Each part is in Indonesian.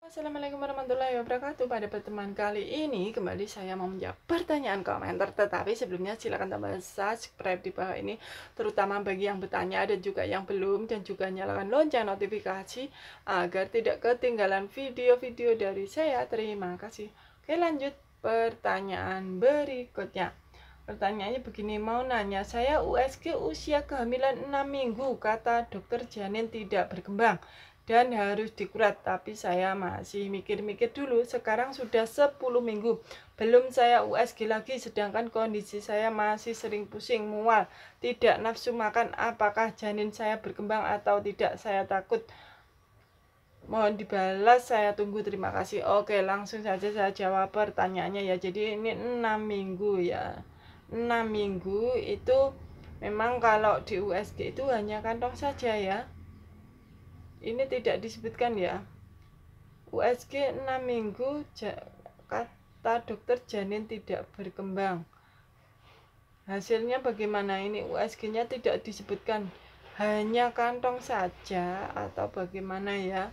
Assalamualaikum warahmatullahi wabarakatuh. Pada pertemuan kali ini kembali saya mau menjawab pertanyaan komentar. Tetapi sebelumnya silakan tambah subscribe di bawah ini, terutama bagi yang bertanya dan juga yang belum, dan juga nyalakan lonceng notifikasi agar tidak ketinggalan video-video dari saya. Terima kasih. Oke, lanjut pertanyaan berikutnya. Pertanyaannya begini, mau nanya, saya USG usia kehamilan 6 minggu, kata dokter janin tidak berkembang dan harus dikurat, tapi saya masih mikir-mikir dulu. Sekarang sudah 10 minggu, belum saya USG lagi, sedangkan kondisi saya masih sering pusing, mual, tidak nafsu makan. Apakah janin saya berkembang atau tidak? Saya takut. Mohon dibalas, saya tunggu, terima kasih. Oke, langsung saja saya jawab pertanyaannya ya. Jadi ini 6 minggu ya. 6 minggu itu memang kalau di USG itu hanya kantong saja ya. Ini tidak disebutkan ya. USG 6 minggu, kata dokter janin tidak berkembang. Hasilnya bagaimana? Ini USG-nya tidak disebutkan, hanya kantong saja atau bagaimana ya.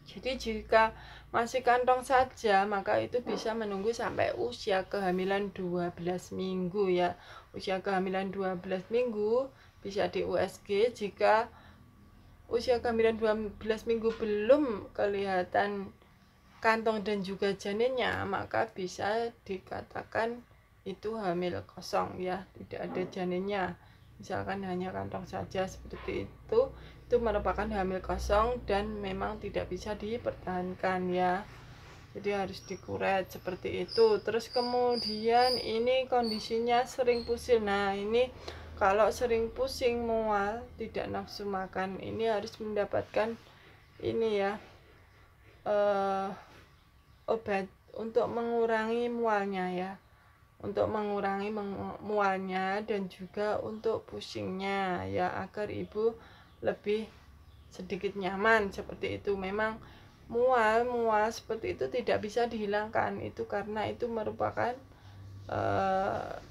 Jadi jika masih kantong saja, maka itu bisa menunggu sampai usia kehamilan 12 minggu ya. Usia kehamilan 12 minggu bisa di USG. Jika usia kehamilan 12 minggu belum kelihatan kantong dan juga janinnya, maka bisa dikatakan itu hamil kosong ya, tidak ada janinnya, misalkan hanya kantong saja seperti itu merupakan hamil kosong dan memang tidak bisa dipertahankan ya, jadi harus dikuret seperti itu. Terus kemudian ini kondisinya sering pusing. Nah, ini kalau sering pusing, mual, tidak nafsu makan, ini harus mendapatkan ini ya, obat untuk mengurangi mualnya ya, untuk mengurangi mualnya dan juga untuk pusingnya ya, agar ibu lebih sedikit nyaman seperti itu. Memang mual seperti itu tidak bisa dihilangkan, itu karena itu merupakan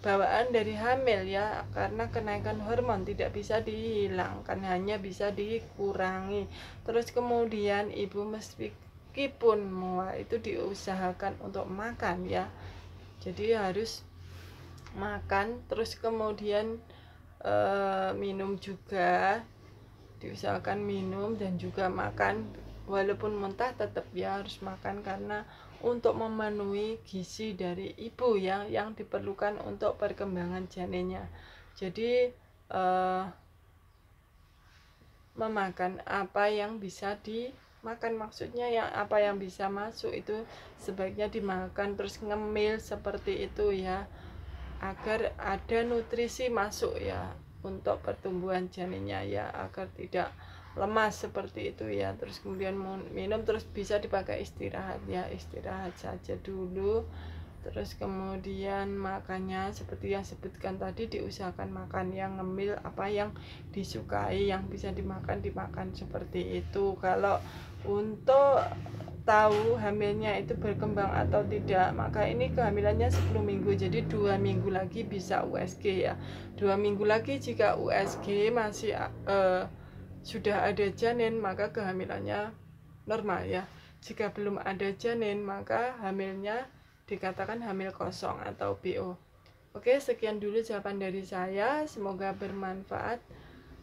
bawaan dari hamil ya, karena kenaikan hormon tidak bisa dihilangkan, hanya bisa dikurangi. Terus kemudian ibu meskipun mual itu diusahakan untuk makan ya, jadi harus makan. Terus kemudian minum juga, diusahakan minum dan juga makan, walaupun muntah tetap ya harus makan, karena untuk memenuhi gizi dari ibu ya, yang diperlukan untuk perkembangan janinnya. Jadi memakan apa yang bisa dimakan, maksudnya yang apa yang bisa masuk itu sebaiknya dimakan. Terus ngemil seperti itu ya, agar ada nutrisi masuk ya untuk pertumbuhan janinnya ya, agar tidak lemas seperti itu ya. Terus kemudian minum, terus bisa dipakai istirahat ya, istirahat saja dulu. Terus kemudian makannya seperti yang sebutkan tadi, diusahakan makan yang ngemil, apa yang disukai, yang bisa dimakan seperti itu. Kalau untuk tahu hamilnya itu berkembang atau tidak, maka ini kehamilannya 10 minggu, jadi 2 minggu lagi bisa USG ya. 2 minggu lagi jika USG masih sudah ada janin, maka kehamilannya normal ya. Jika belum ada janin, maka hamilnya dikatakan hamil kosong atau BO. Oke, sekian dulu jawaban dari saya, semoga bermanfaat.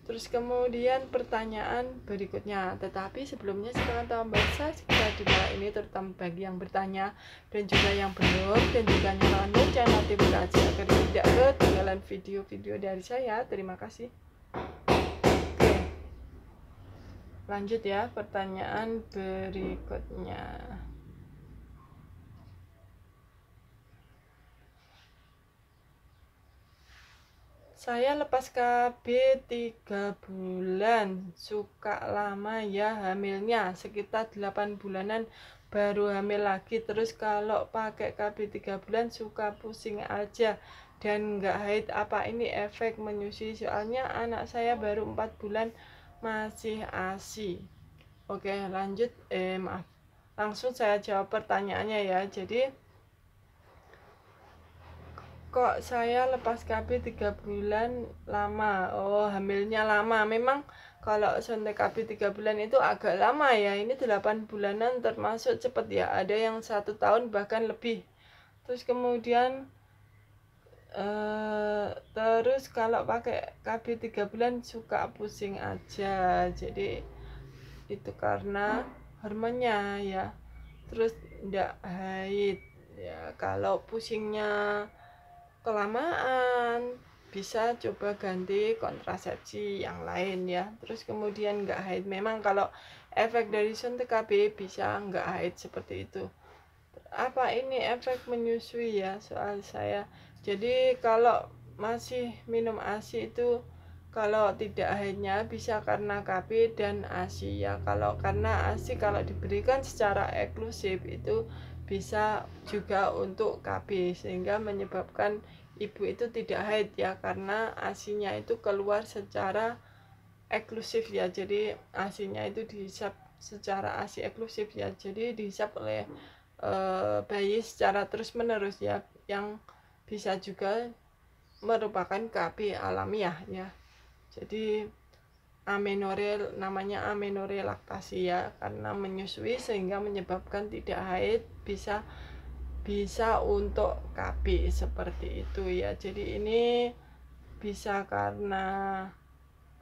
Terus kemudian pertanyaan berikutnya, tetapi sebelumnya silakan tambah subscribe di bawah ini, terutama bagi yang bertanya dan juga yang belum, dan juga nyalakan lonceng notifikasi agar tidak ketinggalan video-video dari saya. Terima kasih. Oke, lanjut ya, pertanyaan berikutnya. Saya lepas KB 3 bulan, suka lama ya hamilnya, sekitar 8 bulanan baru hamil lagi. Terus kalau pakai KB 3 bulan suka pusing aja dan nggak haid, apa ini efek menyusui? Soalnya anak saya baru 4 bulan masih ASI. Oke, lanjut, maaf, langsung saya jawab pertanyaannya ya. Jadi kok saya lepas KB 3 bulan lama? Oh, hamilnya lama. Memang Kalau suntik KB 3 bulan itu agak lama ya, ini 8 bulanan termasuk cepat ya, ada yang 1 tahun bahkan lebih. Terus kemudian terus kalau pakai KB 3 bulan suka pusing aja, jadi itu karena hormonnya ya. Terus ndak haid ya. Kalau pusingnya kelamaan bisa coba ganti kontrasepsi yang lain ya. Terus kemudian nggak haid, memang kalau efek dari suntik KB bisa nggak haid seperti itu. Apa ini efek menyusui ya, soal saya. Jadi kalau masih minum ASI itu, kalau tidak haidnya bisa karena KB dan ASI ya. Kalau karena ASI kalau diberikan secara eksklusif itu bisa juga untuk KB, sehingga menyebabkan ibu itu tidak haid ya, karena ASI-nya itu keluar secara eksklusif ya. Jadi ASI-nya itu dihisap secara ASI eksklusif ya, jadi dihisap oleh bayi secara terus menerus ya, yang bisa juga merupakan KB alamiah ya. Jadi amenorre, namanya amenorre laktasi ya, karena menyusui sehingga menyebabkan tidak haid, bisa untuk KB seperti itu ya. Jadi ini bisa karena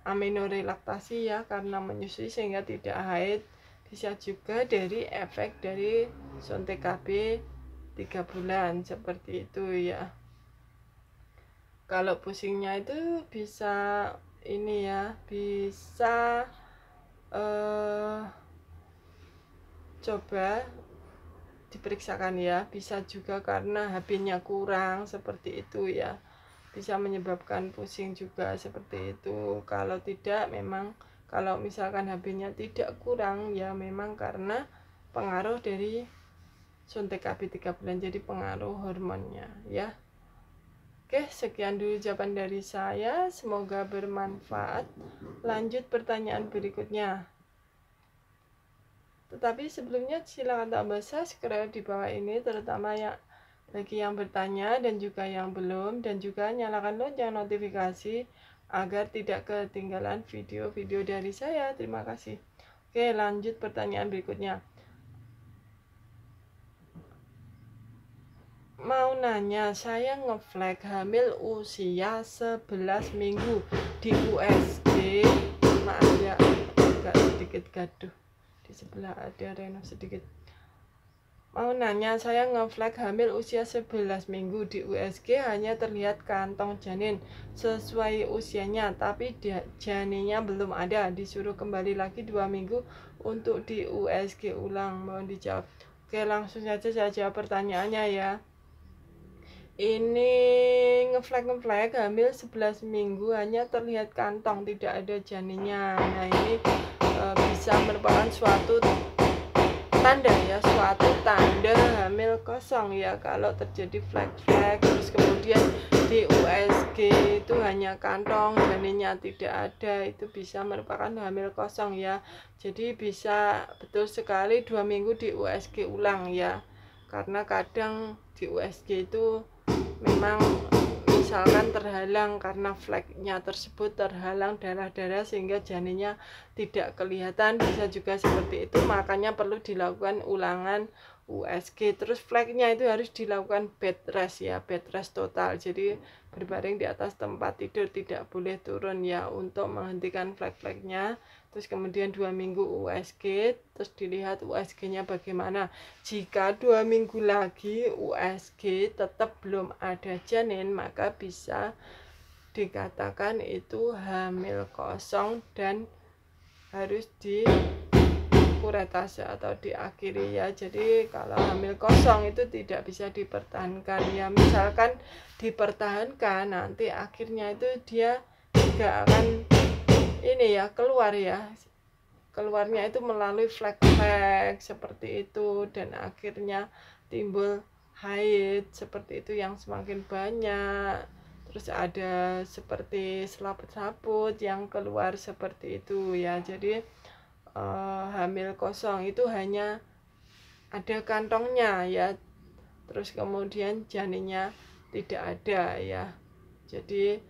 amenorre laktasi ya, karena menyusui sehingga tidak haid, bisa juga dari efek dari suntik KB 3 bulan seperti itu ya. Kalau pusingnya itu bisa ini ya, bisa coba diperiksakan ya. Bisa juga karena HB-nya kurang seperti itu ya, bisa menyebabkan pusing juga seperti itu. Kalau tidak, memang kalau misalkan HB-nya tidak kurang ya, memang karena pengaruh dari suntik KB 3 bulan, jadi pengaruh hormonnya ya. Oke, sekian dulu jawaban dari saya, semoga bermanfaat. Lanjut pertanyaan berikutnya. Tetapi sebelumnya silakan tambah subscribe di bawah ini, terutama ya bagi yang bertanya dan juga yang belum, dan juga nyalakan lonceng notifikasi agar tidak ketinggalan video-video dari saya. Terima kasih. Oke, lanjut pertanyaan berikutnya. Mau nanya, saya ngeflag hamil usia 11 minggu di USG. Maaf ya, agak sedikit gaduh, di sebelah ada renov sedikit. Mau nanya, saya ngeflag hamil usia 11 minggu di USG, hanya terlihat kantong janin sesuai usianya, tapi janinnya belum ada. Disuruh kembali lagi 2 minggu untuk di USG ulang. Mohon dijawab. Oke, langsung saja saya jawab pertanyaannya ya. Ini ngeflag hamil 11 minggu hanya terlihat kantong, tidak ada janinnya. Nah, ini bisa merupakan suatu tanda ya, suatu tanda hamil kosong ya. Kalau terjadi flag terus kemudian di USG itu hanya kantong, janinnya tidak ada, itu bisa merupakan hamil kosong ya. Jadi bisa betul sekali 2 minggu di USG ulang ya, karena kadang di USG itu memang misalkan terhalang karena flagnya tersebut terhalang darah-darah sehingga janinnya tidak kelihatan, bisa juga seperti itu. Makanya perlu dilakukan ulangan USG. Terus flagnya itu harus dilakukan bed rest ya, bed rest total, jadi berbaring di atas tempat tidur, tidak boleh turun ya, untuk menghentikan flag-flagnya. Terus kemudian 2 minggu USG, terus dilihat USG-nya bagaimana. Jika 2 minggu lagi USG tetap belum ada janin, maka bisa dikatakan itu hamil kosong dan harus dikuretase atau diakhiri ya. Jadi kalau hamil kosong itu tidak bisa dipertahankan ya. Misalkan dipertahankan, nanti akhirnya itu dia juga akan ini ya, keluarnya itu melalui flag seperti itu, dan akhirnya timbul haid seperti itu yang semakin banyak. Terus ada seperti selaput-selaput yang keluar seperti itu ya. Jadi hamil kosong itu hanya ada kantongnya ya, terus kemudian janinnya tidak ada ya. Jadi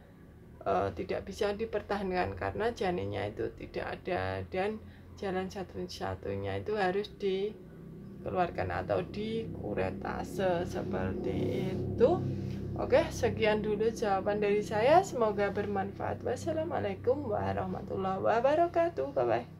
tidak bisa dipertahankan karena janinnya itu tidak ada dan jalan satu-satunya itu harus dikeluarkan atau dikuretase seperti itu. Oke, sekian dulu jawaban dari saya, semoga bermanfaat. Wassalamualaikum warahmatullahi wabarakatuh. Bye bye.